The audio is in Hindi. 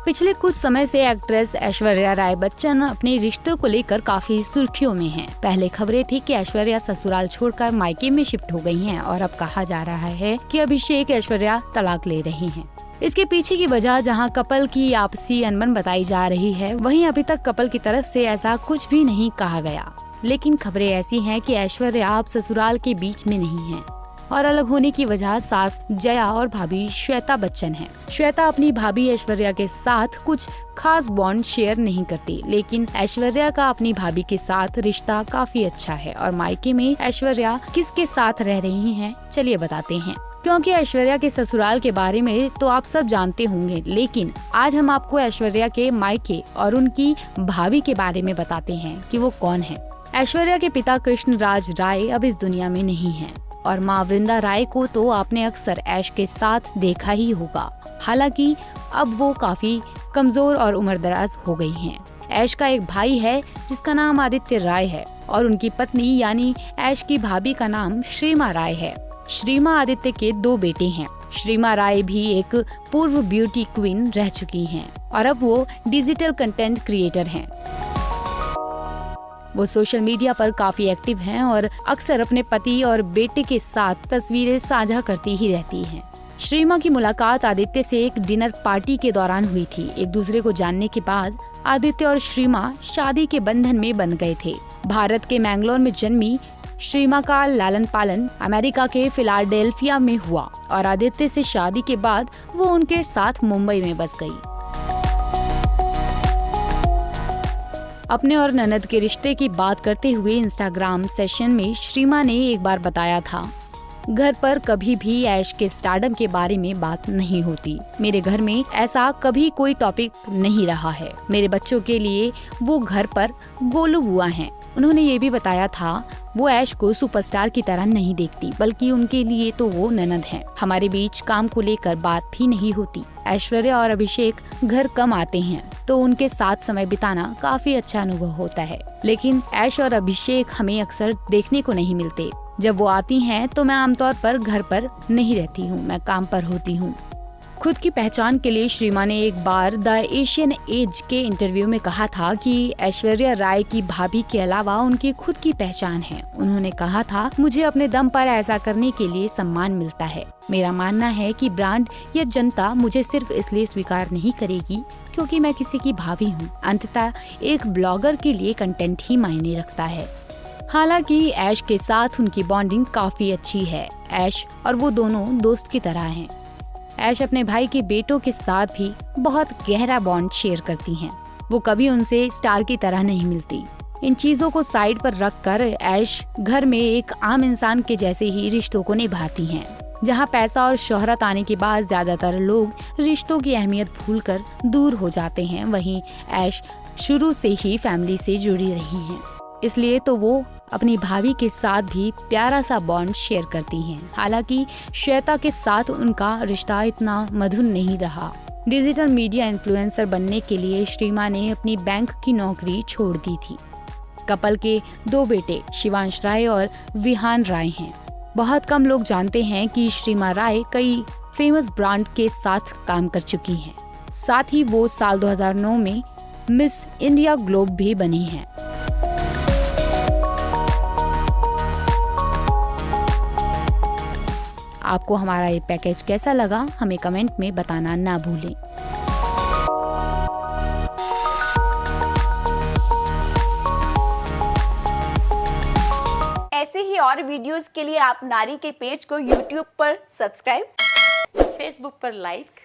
पिछले कुछ समय से एक्ट्रेस ऐश्वर्या राय बच्चन अपने रिश्तों को लेकर काफी सुर्खियों में हैं। पहले खबरें थी कि ऐश्वर्या ससुराल छोड़कर मायके में शिफ्ट हो गई हैं और अब कहा जा रहा है कि अभिषेक ऐश्वर्या तलाक ले रही हैं। इसके पीछे की वजह जहां कपल की आपसी अनबन बताई जा रही है, वहीं अभी तक कपल की तरफ से ऐसा कुछ भी नहीं कहा गया। लेकिन खबरें ऐसी हैं कि ऐश्वर्या अब ससुराल के बीच में नहीं है और अलग होने की वजह सास जया और भाभी श्वेता बच्चन है। श्वेता अपनी भाभी ऐश्वर्या के साथ कुछ खास बॉन्ड शेयर नहीं करती, लेकिन ऐश्वर्या का अपनी भाभी के साथ रिश्ता काफी अच्छा है। और मायके में ऐश्वर्या किसके साथ रह रही हैं, चलिए बताते हैं। क्योंकि ऐश्वर्या के ससुराल के बारे में तो आप सब जानते होंगे, लेकिन आज हम आपको ऐश्वर्या के मायके और उनकी भाभी के बारे में बताते हैं कि वो कौन है। ऐश्वर्या के पिता कृष्ण राज राय अब इस दुनिया में नहीं हैं और माँ वृंदा राय को तो आपने अक्सर ऐश के साथ देखा ही होगा। हालांकि अब वो काफी कमजोर और उम्रदराज हो गई हैं। ऐश का एक भाई है जिसका नाम आदित्य राय है और उनकी पत्नी यानी ऐश की भाभी का नाम श्रीमा राय है। श्रीमा आदित्य के 2 बेटे हैं। श्रीमा राय भी एक पूर्व ब्यूटी क्वीन रह चुकी हैं और अब वो डिजिटल कंटेंट क्रिएटर हैं। वो सोशल मीडिया पर काफी एक्टिव हैं और अक्सर अपने पति और बेटे के साथ तस्वीरें साझा करती ही रहती हैं। श्रीमा की मुलाकात आदित्य से एक डिनर पार्टी के दौरान हुई थी। एक दूसरे को जानने के बाद आदित्य और श्रीमा शादी के बंधन में बंध गए थे। भारत के मैंगलोर में जन्मी श्रीमा का लालन पालन अमेरिका के फिलाडेल्फिया में हुआ और आदित्य से शादी के बाद वो उनके साथ मुंबई में बस गई। अपने और ननद के रिश्ते की बात करते हुए इंस्टाग्राम सेशन में श्रीमा ने एक बार बताया था, घर पर कभी भी ऐश के स्टारडम के बारे में बात नहीं होती। मेरे घर में ऐसा कभी कोई टॉपिक नहीं रहा है। मेरे बच्चों के लिए वो घर पर गोलू बुआ हैं। उन्होंने ये भी बताया था वो ऐश को सुपरस्टार की तरह नहीं देखती, बल्कि उनके लिए तो वो ननद हैं। हमारे बीच काम को लेकर बात भी नहीं होती। ऐश्वर्या और अभिषेक घर कम आते हैं तो उनके साथ समय बिताना काफी अच्छा अनुभव होता है, लेकिन ऐश और अभिषेक हमें अक्सर देखने को नहीं मिलते। जब वो आती हैं तो मैं आमतौर पर घर पर नहीं रहती हूँ, मैं काम पर होती हूँ। खुद की पहचान के लिए श्रीमा ने एक बार द एशियन एज के इंटरव्यू में कहा था कि ऐश्वर्या राय की भाभी के अलावा उनकी खुद की पहचान है। उन्होंने कहा था, मुझे अपने दम पर ऐसा करने के लिए सम्मान मिलता है। मेरा मानना है कि ब्रांड या जनता मुझे सिर्फ इसलिए स्वीकार नहीं करेगी क्योंकि मैं किसी की भाभी हूँ। अंततः एक ब्लॉगर के लिए कंटेंट ही मायने रखता है। हालांकि ऐश के साथ उनकी बॉन्डिंग काफी अच्छी है। ऐश और वो दोनों दोस्त की तरह हैं। ऐश अपने भाई के बेटों के साथ भी बहुत गहरा बॉन्ड शेयर करती हैं। वो कभी उनसे स्टार की तरह नहीं मिलती। इन चीजों को साइड पर रखकर ऐश घर में एक आम इंसान के जैसे ही रिश्तों को निभाती हैं। जहां पैसा और शोहरत आने के बाद ज्यादातर लोग रिश्तों की अहमियत भूलकर दूर हो जाते हैं, वहीं ऐश शुरू से ही फैमिली से जुड़ी रही हैं। इसलिए तो वो अपनी भाभी के साथ भी प्यारा सा बॉन्ड शेयर करती हैं। हालांकि श्वेता के साथ उनका रिश्ता इतना मधुर नहीं रहा। डिजिटल मीडिया इन्फ्लुएंसर बनने के लिए श्रीमा ने अपनी बैंक की नौकरी छोड़ दी थी। कपल के 2 बेटे शिवांश राय और विहान राय हैं। बहुत कम लोग जानते हैं कि श्रीमा राय कई फेमस ब्रांड के साथ काम कर चुकी हैं। साथ ही वो साल 2009 में मिस इंडिया ग्लोब भी बनी हैं। आपको हमारा ये पैकेज कैसा लगा, हमें कमेंट में बताना ना भूलें। ऐसे ही और वीडियोस के लिए आप नारी के पेज को YouTube पर सब्सक्राइब, Facebook पर लाइक